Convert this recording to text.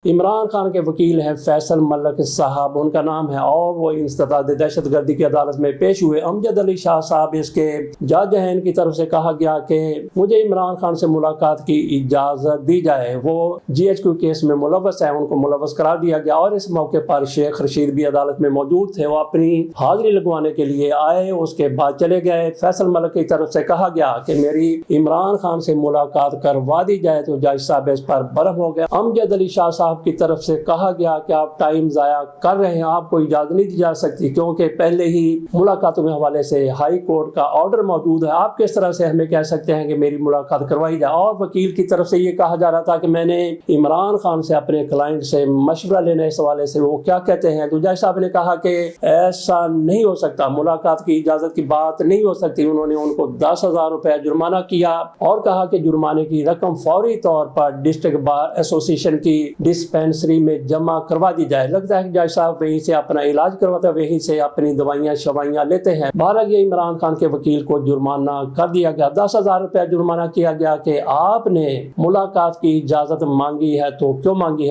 عمران خان کے وکیل ہیں فیصل ملک صاحب ان کا نام ہے، اور وہ انسداد دہشت گردی کی عدالت میں پیش ہوئے۔ امجد علی شاہ صاحب اس کے جج ہیں، ان کی طرف سے کہا گیا کہ مجھے عمران خان سے ملاقات کی اجازت دی جائے۔ وہ جی ایچ کیو کیس میں ملوث ہیں، ان کو ملوث قرار دیا گیا، اور اس موقع پر شیخ رشید بھی عدالت میں موجود تھے۔ وہ اپنی حاضری لگوانے کے لیے آئے، اس کے بعد چلے گئے۔ فیصل ملک کی طرف سے کہا گیا کہ میری عمران خان سے ملاقات کروا دی جائے، تو جج صاحب اس پر برہم ہو گئے۔ امجد علی شاہ صاحب کی طرف سے کہا گیا کہ آپ ٹائم ضائع کر رہے ہیں، آپ کو اجازت نہیں دی جا سکتی، کیونکہ پہلے ہی ملاقاتوں کے حوالے سے ہائی کورٹ کا آرڈر موجود ہے، آپ کس طرح سے ہمیں کہہ سکتے ہیں کہ میری ملاقات کروائی جائے۔ اور وکیل کی طرف سے یہ کہا جا رہا تھا کہ میں نے عمران خان سے اپنے کلائنٹ سے مشورہ لینے اس حوالے سے وہ کیا کہتے ہیں، تو جج صاحب نے کہا کہ ایسا نہیں ہو سکتا، ملاقات کی اجازت کی بات نہیں ہو سکتی۔ انہوں نے ان کو 10,000 روپے جرمانہ کیا، اور کہا کہ جرمانے کی رقم فوری طور پر ڈسٹرکٹ بار ایسوسیشن کی ڈسپینسری میں جمع کروا دی جائے۔ لگتا ہے کہ جج صاحب وہیں سے اپنا علاج کرواتے، وہیں سے اپنی دوائیاں شوائیاں لیتے ہیں۔ بہرحال یہ عمران خان کے وکیل کو جرمانہ کر دیا گیا، 10,000 روپے جرمانہ کیا گیا کہ آپ نے ملاقات کی اجازت مانگی ہے تو کیوں مانگی ہے۔